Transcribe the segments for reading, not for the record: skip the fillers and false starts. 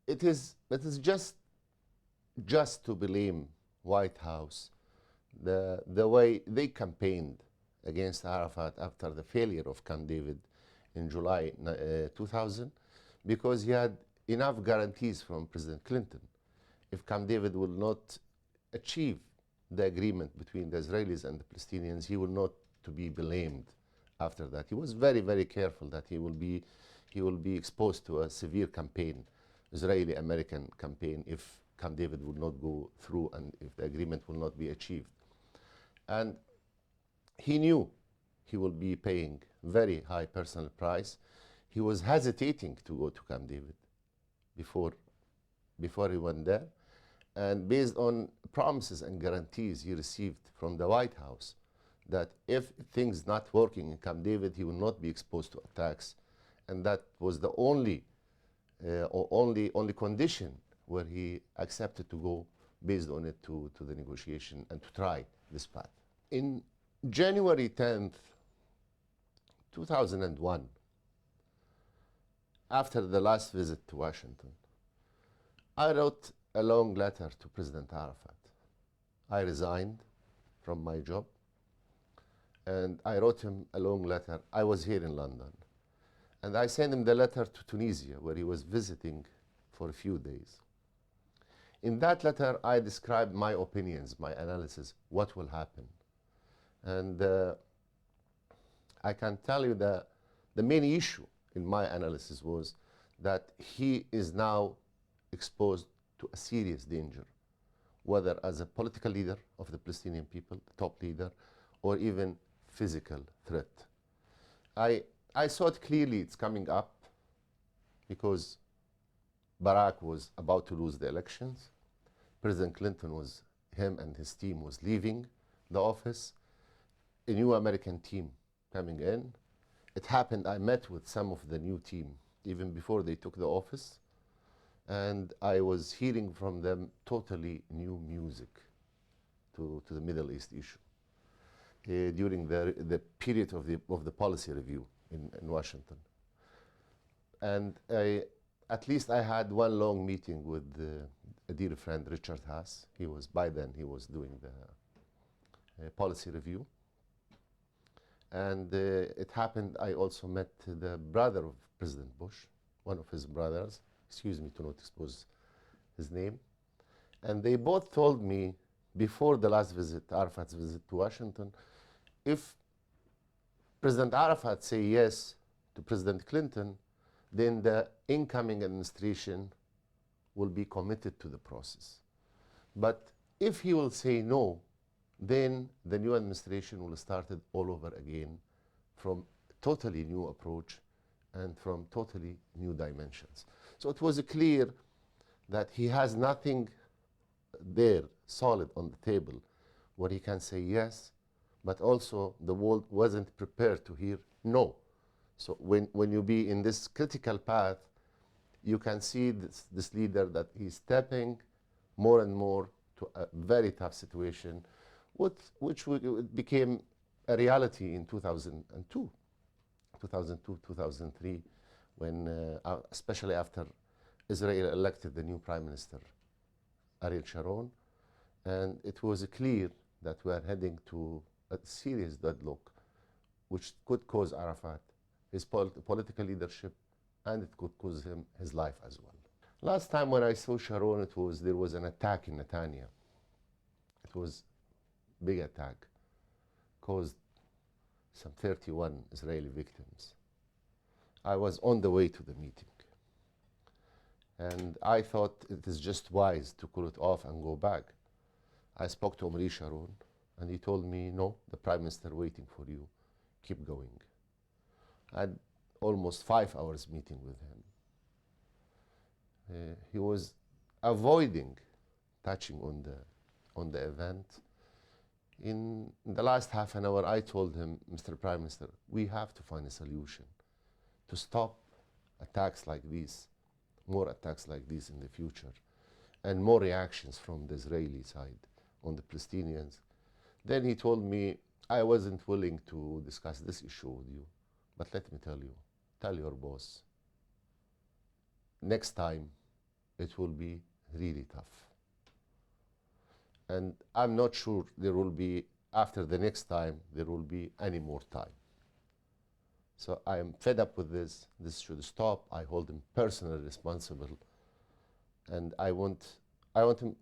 it is just to blame White House the way they campaigned against Arafat after the failure of Camp David in July 2000, because he had enough guarantees from President Clinton. If Camp David will not achieve the agreement between the Israelis and the Palestinians, he will not to be blamed after that. He was very, very careful that he will be exposed to a severe campaign, Israeli-American campaign, if Camp David would not go through and if the agreement will not be achieved. And he knew he will be paying very high personal price. He was hesitating to go to Camp David before he went there. And based on promises and guarantees he received from the White House that if things not working in Camp David, he will not be exposed to attacks. And that was the only condition where he accepted to go based on it to the negotiation and to try this path. In January 10th, 2001, after the last visit to Washington, I wrote a long letter to President Arafat. I resigned from my job, and I wrote him a long letter. I was here in London, and I sent him the letter to Tunisia, where he was visiting for a few days. In that letter, I described my opinions, my analysis, what will happen. And I can tell you that the main issue in my analysis was that he is now exposed to a serious danger, whether as a political leader of the Palestinian people, the top leader, or even physical threat. I saw it clearly it's coming up because Barack was about to lose the elections. President Clinton him and his team was leaving the office. A new American team coming in. It happened, I met with some of the new team even before they took the office, and I was hearing from them totally new music to the Middle East issue during the period of the policy review in Washington. And at least I had one long meeting with a dear friend, Richard Haas. By then he was doing the policy review. And it happened, I also met the brother of President Bush, one of his brothers, excuse me to not expose his name. And they both told me before the last visit, Arafat's visit to Washington, if President Arafat say yes to President Clinton, then the incoming administration will be committed to the process. But if he will say no, then the new administration will start it all over again from totally new approach and from totally new dimensions. So it was clear that he has nothing there solid on the table where he can say yes, but also the world wasn't prepared to hear no. So when you be in this critical path, you can see this leader that he's stepping more and more to a very tough situation, which became a reality in 2002, 2003, when, especially after Israel elected the new Prime Minister, Ariel Sharon, and it was clear that we are heading to a serious deadlock, which could cause Arafat his political leadership, and it could cause him his life as well. Last time when I saw Sharon, there was an attack in Netanya. It was a big attack, caused some 31 Israeli victims. I was on the way to the meeting, and I thought it is just wise to call it off and go back. I spoke to Omri Sharon, and he told me, no, the Prime Minister waiting for you, keep going. I had almost 5 hours meeting with him. He was avoiding touching on the event. In the last half an hour, I told him, Mr. Prime Minister, we have to find a solution to stop attacks like these, more attacks like these in the future, and more reactions from the Israeli side on the Palestinians. Then he told me, I wasn't willing to discuss this issue with you, but let me tell you, tell your boss, next time, it will be really tough. And I'm not sure there will be, after the next time, there will be any more time. So I'm fed up with this. This should stop. I hold him personally responsible. And I want him,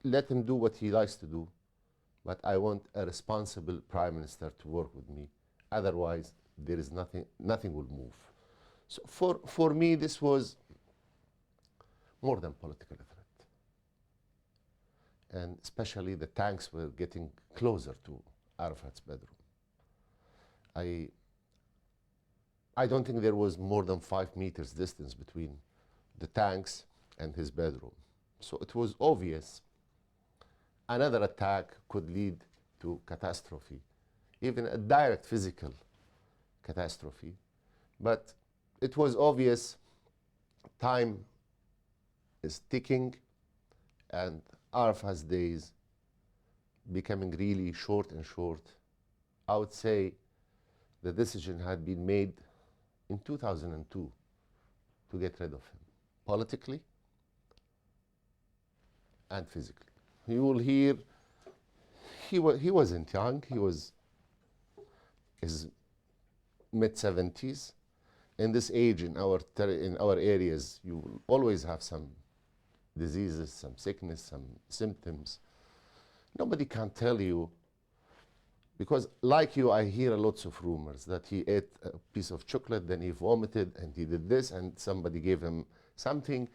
let him do what he likes to do, but I want a responsible prime minister to work with me. Otherwise, there is nothing will move. So for me, this was more than political threat. And especially the tanks were getting closer to Arafat's bedroom. I don't think there was more than 5 meters distance between the tanks and his bedroom. So it was obvious another attack could lead to catastrophe, even a direct physical catastrophe. But it was obvious time is ticking and Arafat's days becoming really short and short. I would say the decision had been made in 2002 to get rid of him, politically and physically. You will hear he wasn't young, he was his mid-70s. In this age, in our areas, you will always have some diseases, some sickness, some symptoms. Nobody can tell you, because like you, I hear lots of rumors that he ate a piece of chocolate, then he vomited, and he did this, and somebody gave him something.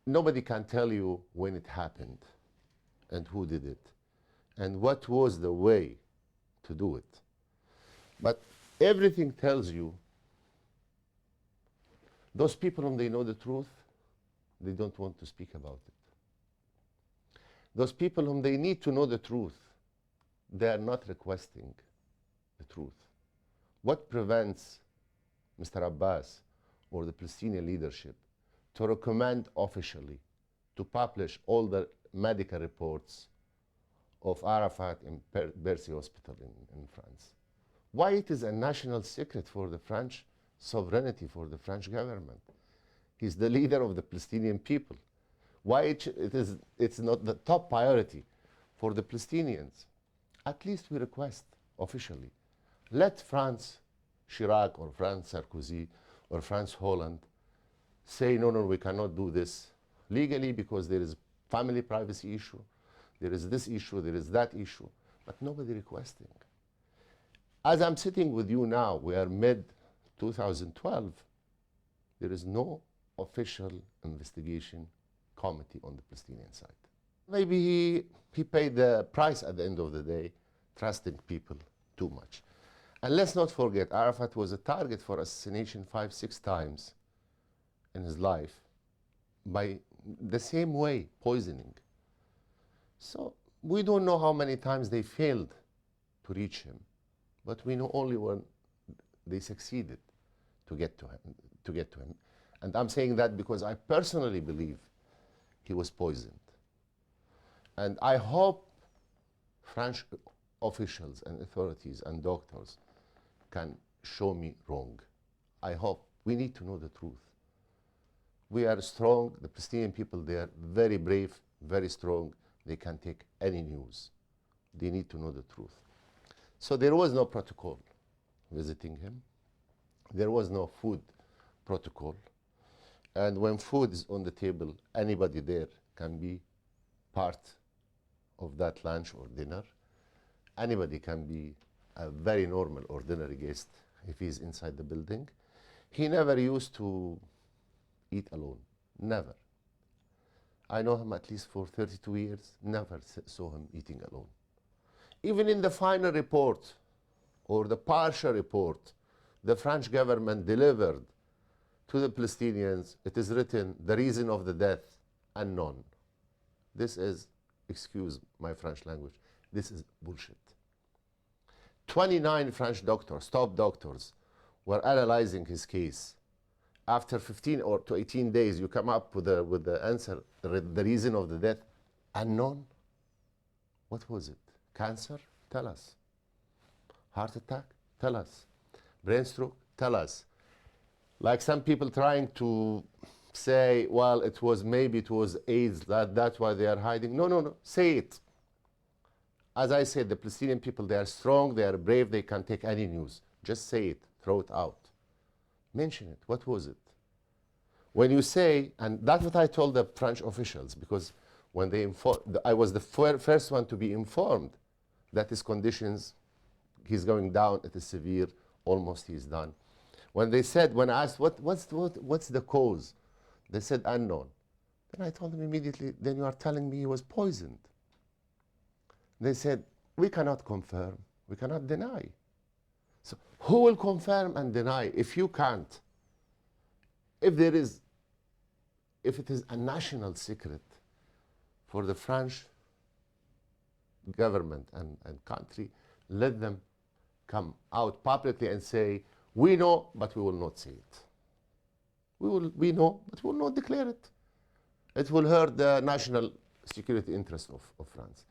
Nobody can tell you when it happened, and who did it, and what was the way to do it. But everything tells you those people, when they know the truth, they don't want to speak about it. Those people whom they need to know the truth, they are not requesting the truth. What prevents Mr. Abbas or the Palestinian leadership to recommend officially to publish all the medical reports of Arafat in Bercy Hospital in France? Why it is a national secret for the French sovereignty, for the French government? He's the leader of the Palestinian people. Why it's not the top priority for the Palestinians? At least we request officially. Let France Chirac or France Sarkozy or France Hollande say, no, we cannot do this legally because there is family privacy issue, there is this issue, there is that issue, but nobody requesting. As I'm sitting with you now, we are mid-2012, there is no official investigation committee on the Palestinian side. Maybe he paid the price at the end of the day, trusting people too much. And let's not forget, Arafat was a target for assassination 5-6 times in his life by the same way, poisoning. So we don't know how many times they failed to reach him, but we know only when they succeeded to get to him. And I'm saying that because I personally believe he was poisoned. And I hope French officials and authorities and doctors can show me wrong. I hope. We need to know the truth. We are strong. The Palestinian people, they are very brave, very strong. They can take any news. They need to know the truth. So there was no protocol visiting him. There was no food protocol. And when food is on the table, anybody there can be part of that lunch or dinner. Anybody can be a very normal, ordinary guest if he's inside the building. He never used to eat alone, never. I know him at least for 32 years, never saw him eating alone. Even in the final report or the partial report the French government delivered to the Palestinians, it is written, the reason of the death, unknown. This is, excuse my French language, this is bullshit. 29 French doctors, top doctors, were analyzing his case. After 15 or to 18 days, you come up with the answer, the reason of the death, unknown. What was it? Cancer? Tell us. Heart attack? Tell us. Brain stroke? Tell us. Like some people trying to say, well, maybe it was AIDS, that's why they are hiding. No, no, no, say it. As I said, the Palestinian people, they are strong, they are brave, they can take any news. Just say it, throw it out. Mention it, what was it? When you say, and that's what I told the French officials, because when they informed, I was the first one to be informed that his conditions, he's going down, it is severe, almost he's done. When they said, when I asked, what's the cause? They said unknown. Then I told them immediately, then you are telling me he was poisoned. They said, we cannot confirm, we cannot deny. So who will confirm and deny if you can't? If it is a national secret for the French government and country, let them come out publicly and say, we know, but we will not say it. We know, but we will not declare it. It will hurt the national security interest of France.